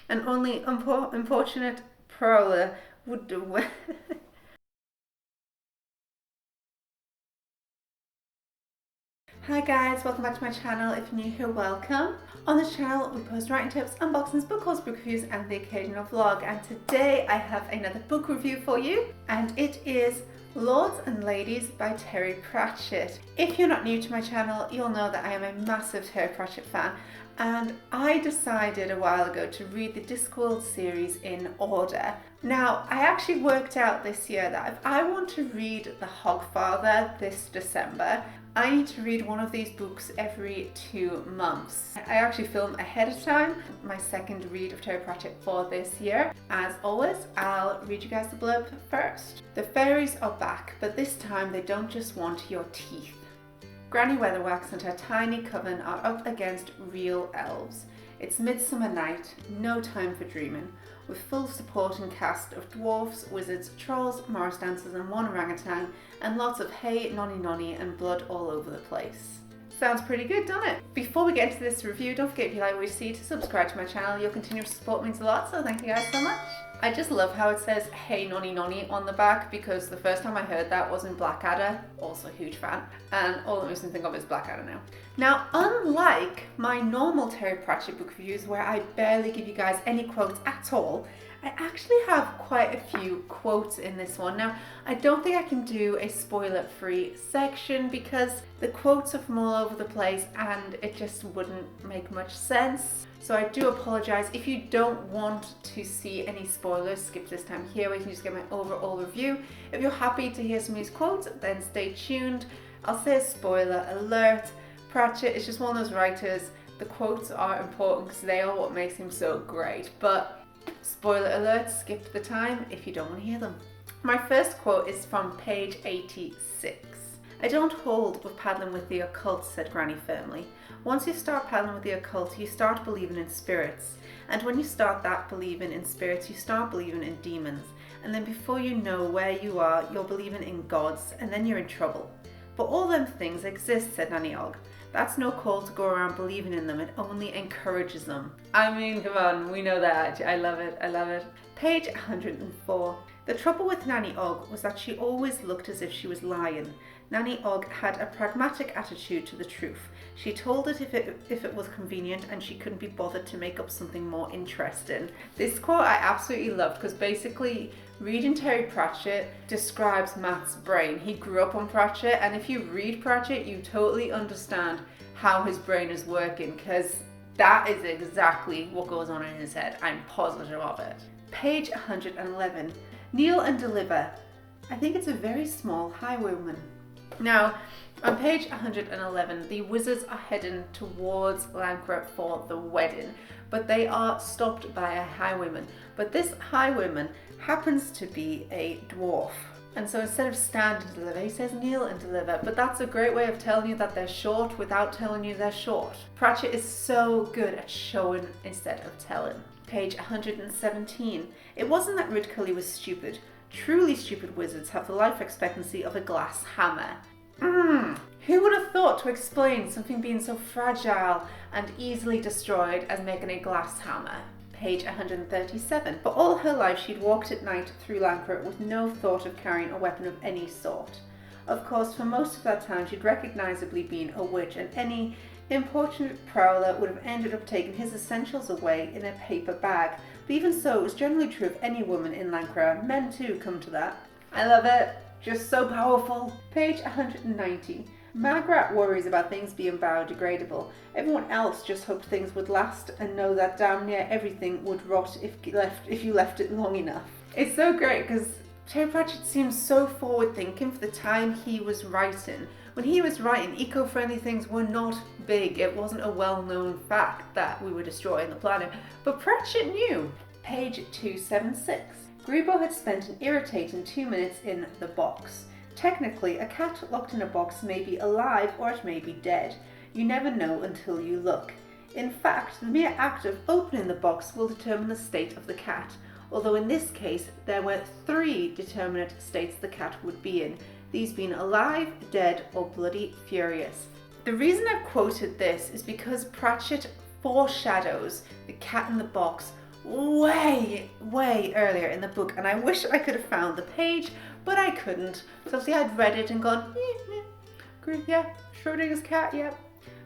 and only unfortunate prowler would do. Hi guys, welcome back to my channel. If you're new here, welcome. On this channel we post writing tips, unboxings, book hauls, book reviews and the occasional vlog, and today I have another book review for you, and it is Lords and Ladies by Terry Pratchett. If you're not new to my channel, you'll know that I am a massive Terry Pratchett fan, and I decided a while ago to read the Discworld series in order. Now, I actually worked out this year that if I want to read The Hogfather this December, I need to read one of these books every 2 months. I actually film ahead of time my second read of Terry Pratchett for this year. As always, I'll read you guys the blurb first. The fairies are back, but this time they don't just want your teeth. Granny Weatherwax and her tiny coven are up against real elves. It's midsummer night, no time for dreaming, with full supporting cast of dwarfs, wizards, trolls, Morris dancers and one orangutan, and lots of hey, nonny nonny and blood all over the place. Sounds pretty good, doesn't it? Before we get into this review, don't forget if you like what you see to subscribe to my channel. Your continuous support means a lot, so thank you guys so much. I just love how it says hey nonny nonny on the back, because the first time I heard that was in Blackadder, also a huge fan, and all that makes me think of is Blackadder now. Now, unlike my normal Terry Pratchett book reviews where I barely give you guys any quotes at all, I actually have quite a few quotes in this one. Now, I don't think I can do a spoiler-free section because the quotes are from all over the place and it just wouldn't make much sense. So I do apologize. If you don't want to see any spoilers, skip this time here where you can just get my overall review. If you're happy to hear some of these quotes, then stay tuned. I'll say a spoiler alert. Pratchett is just one of those writers. The quotes are important because they are what makes him so great. But spoiler alert, skip the time if you don't want to hear them. My first quote is from page 86. I don't hold with paddling with the occult, said Granny firmly. Once you start paddling with the occult, you start believing in spirits. And when you start that believing in spirits, you start believing in demons. And then before you know where you are, you're believing in gods, and then you're in trouble. But all them things exist, said Nanny Og. That's no call to go around believing in them, it only encourages them. I mean, come on, we know that. I love it, I love it. Page 104. The trouble with Nanny Og was that she always looked as if she was lying. Nanny Og had a pragmatic attitude to the truth. She told it if it was convenient, and she couldn't be bothered to make up something more interesting. This quote I absolutely loved because basically reading Terry Pratchett describes Matt's brain. He grew up on Pratchett, and if you read Pratchett, you totally understand how his brain is working, because that is exactly what goes on in his head. I'm positive of it. Page 111. Kneel and deliver. I think it's a very small highwayman. Now, on page 111, the wizards are heading towards Lancre for the wedding, but they are stopped by a highwayman. But this highwayman happens to be a dwarf. And so instead of stand and deliver, he says kneel and deliver. But that's a great way of telling you that they're short without telling you they're short. Pratchett is so good at showing instead of telling. Page 117. It wasn't that Ridcully was stupid. Truly stupid wizards have the life expectancy of a glass hammer. Who would have thought to explain something being so fragile and easily destroyed as making a glass hammer? Page 137. For all her life she'd walked at night through Lancre with no thought of carrying a weapon of any sort. Of course, for most of that time she'd recognisably been a witch, and any importunate prowler would have ended up taking his essentials away in a paper bag. But even so, it was generally true of any woman in Lancre. Men too come to that. I love it. Just so powerful. Page 190. Magrat worries about things being biodegradable. Everyone else just hoped things would last and know that damn near everything would rot if you left it long enough. It's so great because Terry Pratchett seems so forward-thinking for the time he was writing. When he was writing, eco-friendly things were not big. It wasn't a well-known fact that we were destroying the planet. But Pratchett knew. Page 276. Grebo had spent an irritating 2 minutes in the box. Technically, a cat locked in a box may be alive or it may be dead. You never know until you look. In fact, the mere act of opening the box will determine the state of the cat, although in this case there were 3 determinate states the cat would be in, these being alive, dead, or bloody furious. The reason I've quoted this is because Pratchett foreshadows the cat in the box way earlier in the book, and I wish I could have found the page, but I couldn't. So obviously I'd read it and gone, yeah, Schrodinger's cat, yeah,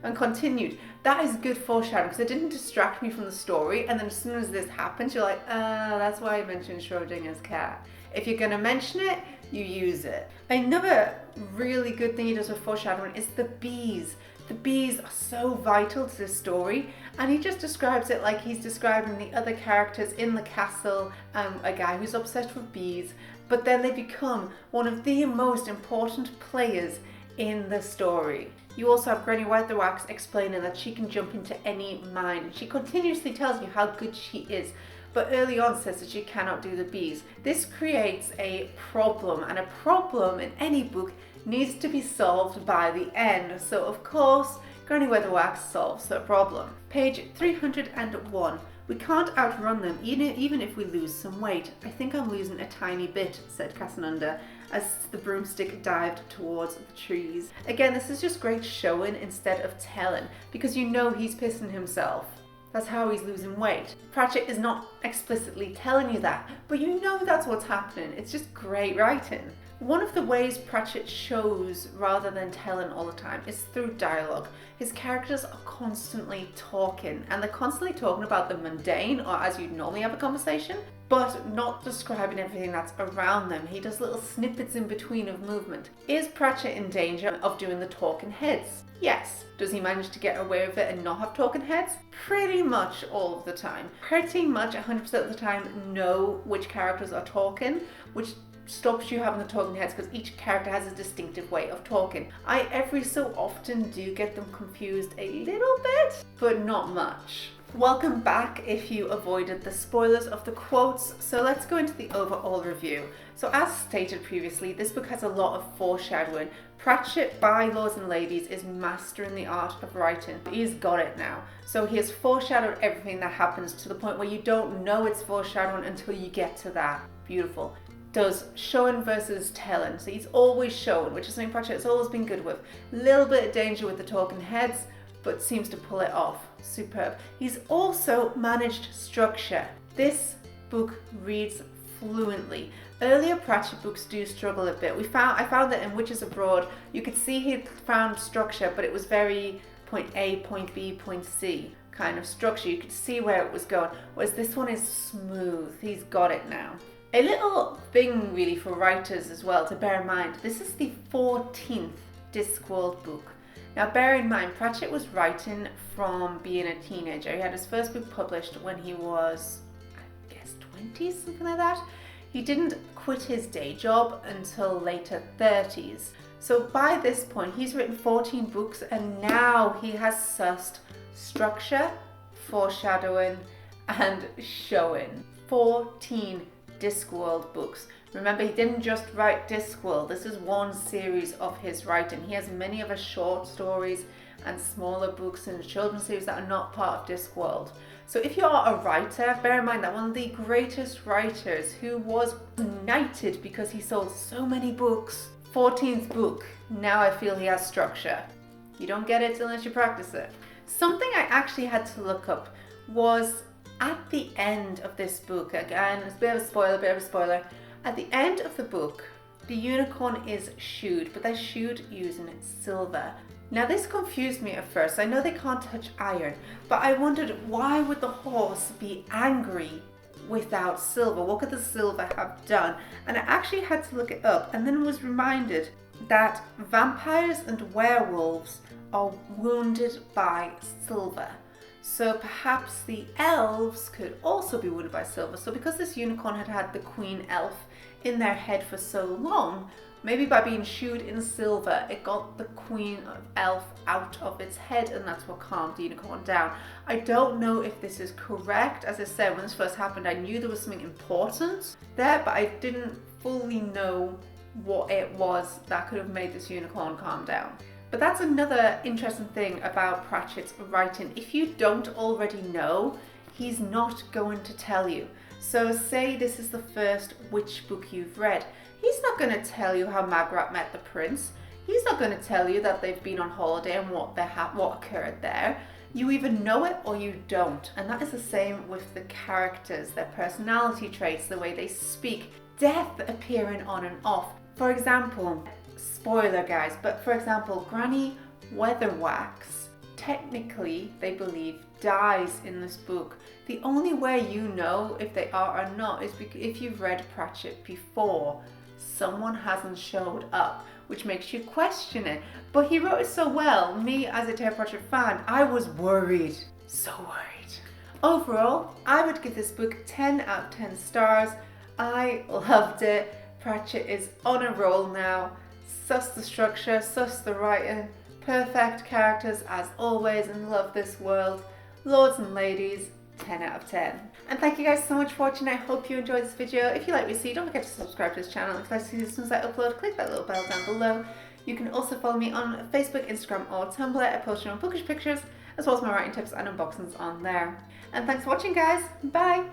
and continued. That is good foreshadowing because it didn't distract me from the story, and then as soon as this happens, you're like, that's why I mentioned Schrodinger's cat. If you're going to mention it, you use it. Another really good thing he does with foreshadowing is the bees. The bees are so vital to this story, and he just describes it like he's describing the other characters in the castle, a guy who's obsessed with bees, but then they become one of the most important players in the story. You also have Granny Weatherwax explaining that she can jump into any mind, and she continuously tells you how good she is, but early on says that she cannot do the bees. This creates a problem, and a problem in any book needs to be solved by the end. So of course, Granny Weatherwax solves the problem. Page 301. We can't outrun them, even if we lose some weight. I think I'm losing a tiny bit, said Casanunda, as the broomstick dived towards the trees. Again, this is just great showing instead of telling, because you know he's pissing himself. That's how he's losing weight. Pratchett is not explicitly telling you that, but you know that's what's happening. It's just great writing. One of the ways Pratchett shows rather than telling all the time is through dialogue. His characters are constantly talking, and they're constantly talking about the mundane, or as you'd normally have a conversation, but not describing everything that's around them. He does little snippets in between of movement. Is Pratchett in danger of doing the talking heads? Yes. Does he manage to get away with it and not have talking heads? Pretty much all of the time. Pretty much 100% of the time know which characters are talking, which stops you having the talking heads because each character has a distinctive way of talking. I every so often do get them confused a little bit, but not much. Welcome back if you avoided the spoilers of the quotes. So let's go into the overall review. So as stated previously, this book has a lot of foreshadowing. Pratchett, by lords and ladies, is mastering the art of writing. He's got it now. So he has foreshadowed everything that happens to the point where you don't know it's foreshadowing until you get to that. Beautiful. Does showing versus telling. So he's always showing, which is something Pratchett has always been good with. Little bit of danger with the talking heads, but seems to pull it off. Superb. He's also managed structure. This book reads fluently. Earlier Pratchett books do struggle a bit. I found that in Witches Abroad, you could see he'd found structure, but it was very point A, point B, point C kind of structure. You could see where it was going, whereas this one is smooth. He's got it now. A little thing really for writers as well to bear in mind, this is the 14th Discworld book. Now bear in mind, Pratchett was writing from being a teenager. He had his first book published when he was, I guess, 20, something like that. He didn't quit his day job until later 30s. So by this point, he's written 14 books, and now he has sussed structure, foreshadowing, and showing. 14 Discworld books. Remember, he didn't just write Discworld. This is one series of his writing. He has many other short stories and smaller books in the children's series that are not part of Discworld. So if you are a writer, bear in mind that one of the greatest writers who was knighted because he sold so many books, 14th book, now I feel he has structure. You don't get it unless you practice it. Something I actually had to look up was at the end of this book, again, it's a bit of a spoiler, at the end of the book, the unicorn is shooed, but they're shooed using silver. Now this confused me at first. I know they can't touch iron, but I wondered, why would the horse be angry without silver? What could the silver have done? And I actually had to look it up, and then was reminded that vampires and werewolves are wounded by silver. So perhaps the elves could also be wounded by silver. So because this unicorn had had the queen elf in their head for so long, maybe by being shooed in silver, it got the queen elf out of its head, and that's what calmed the unicorn down. I don't know if this is correct. As I said, when this first happened, I knew there was something important there, but I didn't fully know what it was that could have made this unicorn calm down. But that's another interesting thing about Pratchett's writing. If you don't already know, he's not going to tell you. So say this is the first witch book you've read. He's not going to tell you how Magrat met the prince. He's not going to tell you that they've been on holiday and what occurred there. You either know it or you don't. And that is the same with the characters, their personality traits, the way they speak, death appearing on and off. For example, spoiler guys, but for example, Granny Weatherwax, technically they believe dies in this book. The only way you know if they are or not is if you've read Pratchett before. Someone hasn't showed up, which makes you question it. But he wrote it so well. Me, as a Terry Pratchett fan, I was worried. So worried. Overall, I would give this book 10 out of 10 stars. I loved it. Pratchett is on a roll now. Suss the structure, suss the writing. Perfect characters as always, and love this world. Lords and ladies, 10 out of 10. And thank you guys so much for watching. I hope you enjoyed this video. If you like what you see, don't forget to subscribe to this channel. If you like to see as soon as I upload, click that little bell down below. You can also follow me on Facebook, Instagram or Tumblr. I post your own bookish pictures as well as my writing tips and unboxings on there. And thanks for watching guys. Bye!